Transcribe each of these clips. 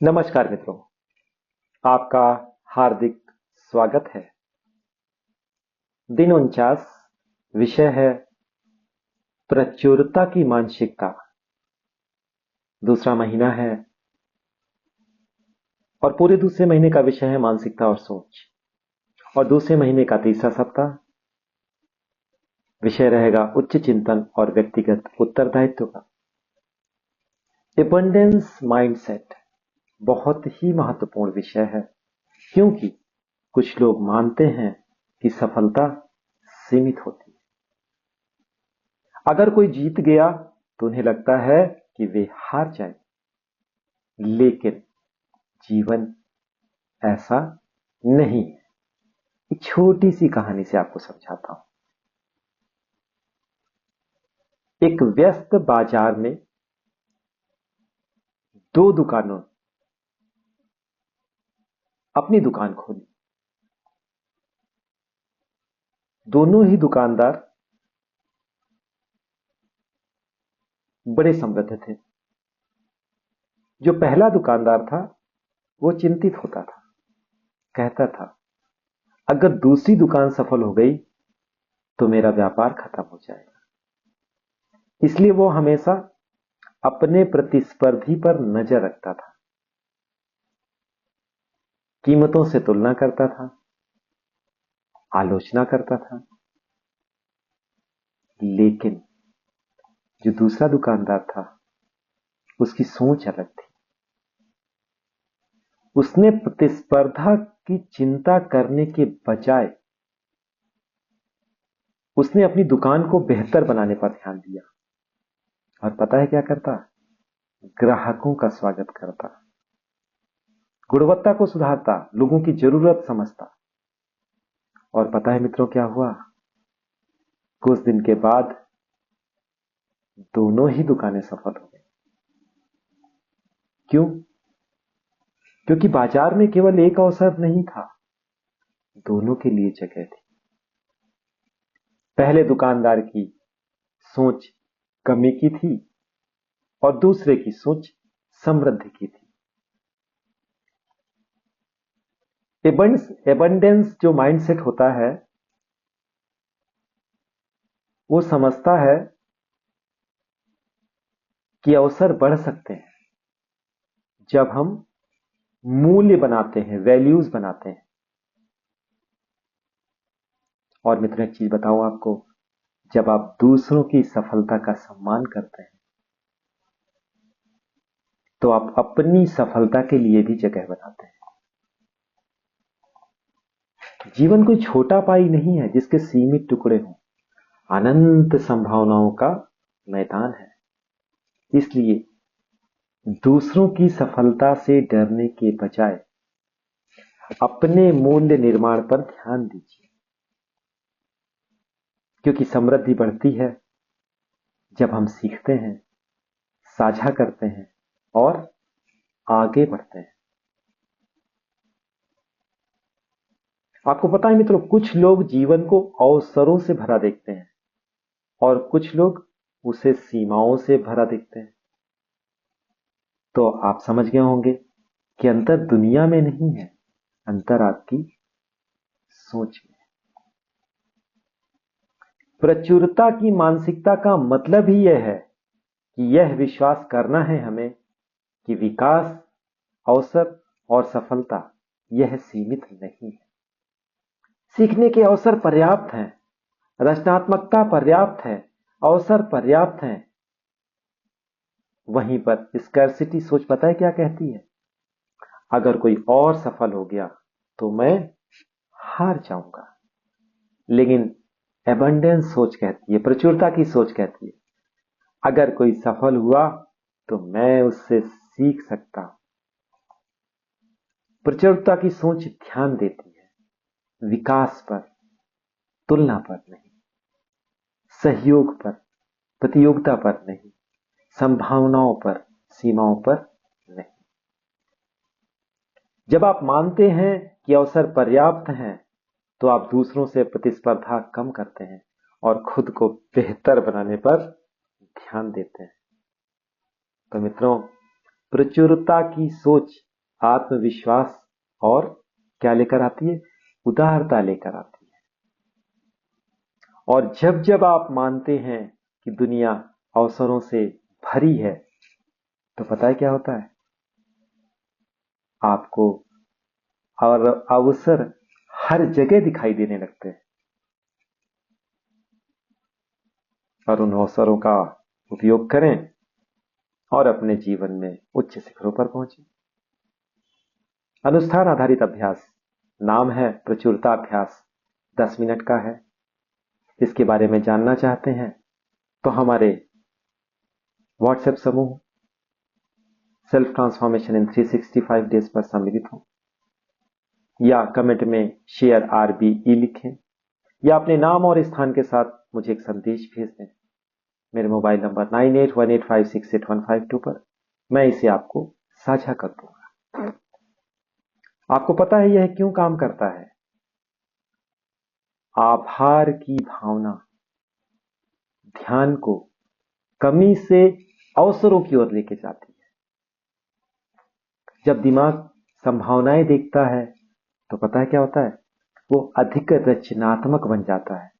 नमस्कार मित्रों, आपका हार्दिक स्वागत है। दिन 49, विषय है प्रचुरता की मानसिकता। दूसरा महीना है और पूरे दूसरे महीने का विषय है मानसिकता और सोच। और दूसरे महीने का तीसरा सप्ताह विषय रहेगा उच्च चिंतन और व्यक्तिगत उत्तरदायित्व का। एबंडेंस माइंडसेट बहुत ही महत्वपूर्ण विषय है, क्योंकि कुछ लोग मानते हैं कि सफलता सीमित होती है। अगर कोई जीत गया तो उन्हें लगता है कि वे हार जाए, लेकिन जीवन ऐसा नहीं है। एक छोटी सी कहानी से आपको समझाता हूं। एक व्यस्त बाजार में दो दुकानों अपनी दुकान खोली। दोनों ही दुकानदार बड़े समृद्ध थे। जो पहला दुकानदार था वो चिंतित होता था, कहता था अगर दूसरी दुकान सफल हो गई तो मेरा व्यापार खत्म हो जाएगा। इसलिए वो हमेशा अपने प्रतिस्पर्धी पर नजर रखता था, कीमतों से तुलना करता था, आलोचना करता था। लेकिन जो दूसरा दुकानदार था उसकी सोच अलग थी। उसने प्रतिस्पर्धा की चिंता करने के बजाय उसने अपनी दुकान को बेहतर बनाने पर ध्यान दिया। और पता है क्या करता? ग्राहकों का स्वागत करता, गुणवत्ता को सुधारता, लोगों की जरूरत समझता। और पता है मित्रों क्या हुआ? कुछ दिन के बाद दोनों ही दुकानें सफल हो गई। क्यों? क्योंकि बाजार में केवल एक अवसर नहीं था, दोनों के लिए जगह थी। पहले दुकानदार की सोच कमी की थी और दूसरे की सोच समृद्धि की थी। एबंडेंस जो माइंडसेट होता है वो समझता है कि अवसर बढ़ सकते हैं जब हम मूल्य बनाते हैं, वैल्यूज बनाते हैं। और मित्रों एक चीज बताऊं आपको, जब आप दूसरों की सफलता का सम्मान करते हैं तो आप अपनी सफलता के लिए भी जगह बनाते हैं। जीवन कोई छोटा पाई नहीं है जिसके सीमित टुकड़े हों, अनंत संभावनाओं का मैदान है। इसलिए दूसरों की सफलता से डरने के बजाय अपने मूल्य निर्माण पर ध्यान दीजिए, क्योंकि समृद्धि बढ़ती है जब हम सीखते हैं, साझा करते हैं और आगे बढ़ते हैं। आपको पता है मित्रों, कुछ लोग जीवन को अवसरों से भरा देखते हैं और कुछ लोग उसे सीमाओं से भरा देखते हैं। तो आप समझ गए होंगे कि अंतर दुनिया में नहीं है, अंतर आपकी सोच में। प्रचुरता की मानसिकता का मतलब ही यह है कि यह विश्वास करना है हमें कि विकास, अवसर और सफलता यह सीमित नहीं है। सीखने के अवसर पर्याप्त हैं, रचनात्मकता पर्याप्त है, अवसर पर्याप्त हैं। वहीं पर स्कैर्सिटी सोच पता है क्या कहती है? अगर कोई और सफल हो गया तो मैं हार जाऊंगा। लेकिन एबंडेंस सोच कहती है, प्रचुरता की सोच कहती है, अगर कोई सफल हुआ तो मैं उससे सीख सकता हूं। प्रचुरता की सोच ध्यान देती है विकास पर, तुलना पर नहीं, सहयोग पर, प्रतियोगिता पर नहीं, संभावनाओं पर, सीमाओं पर नहीं। जब आप मानते हैं कि अवसर पर्याप्त हैं तो आप दूसरों से प्रतिस्पर्धा कम करते हैं और खुद को बेहतर बनाने पर ध्यान देते हैं। तो मित्रों, प्रचुरता की सोच आत्मविश्वास और क्या लेकर आती है? उदारता लेकर आती है। और जब जब आप मानते हैं कि दुनिया अवसरों से भरी है, तो पता है क्या होता है? आपको और अवसर हर जगह दिखाई देने लगते हैं और उन अवसरों का उपयोग करें और अपने जीवन में उच्च शिखरों पर पहुंचे। अनुष्ठान आधारित अभ्यास, नाम है प्रचुरता अभ्यास, 10 मिनट का है। इसके बारे में जानना चाहते हैं तो हमारे व्हाट्सएप समूह सेल्फ ट्रांसफॉर्मेशन इन 365 डेज पर सम्मिलित हो, या कमेंट में शेयर RBE लिखें, या अपने नाम और स्थान के साथ मुझे एक संदेश भेज दें मेरे मोबाइल नंबर 9818568152 पर। मैं इसे आपको साझा कर दूंगा। आपको पता है यह क्यों काम करता है? आभार की भावना ध्यान को कमी से अवसरों की ओर लेके जाती है। जब दिमाग संभावनाएं देखता है तो पता है क्या होता है? वो अधिक रचनात्मक बन जाता है।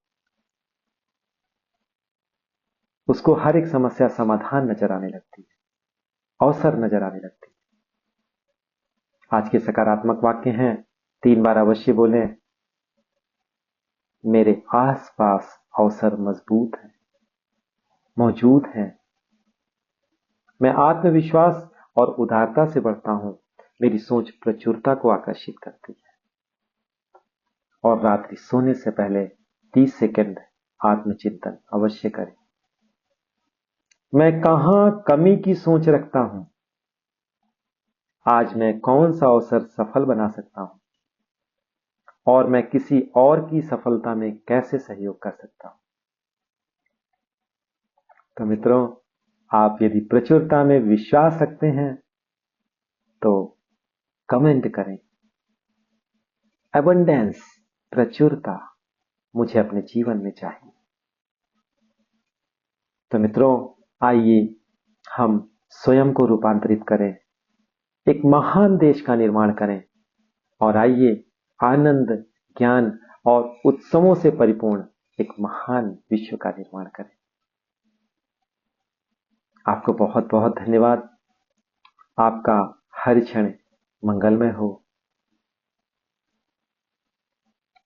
उसको हर एक समस्या समाधान नजर आने लगती है, अवसर नजर आने लगती है। आज के सकारात्मक वाक्य हैं, 3 बार अवश्य बोलें। मेरे आसपास अवसर मजबूत हैं, मौजूद हैं। मैं आत्मविश्वास और उदारता से बढ़ता हूं। मेरी सोच प्रचुरता को आकर्षित करती है। और रात्रि सोने से पहले 30 सेकंड आत्मचिंतन अवश्य करें। मैं कहां कमी की सोच रखता हूं? आज मैं कौन सा अवसर सफल बना सकता हूं? और मैं किसी और की सफलता में कैसे सहयोग कर सकता हूं? तो मित्रों, आप यदि प्रचुरता में विश्वास रखते हैं तो कमेंट करें, एबंडेंस, प्रचुरता मुझे अपने जीवन में चाहिए। तो मित्रों, आइए हम स्वयं को रूपांतरित करें, एक महान देश का निर्माण करें, और आइए आनंद, ज्ञान और उत्सवों से परिपूर्ण एक महान विश्व का निर्माण करें। आपको बहुत बहुत धन्यवाद। आपका हर क्षण मंगलमय हो।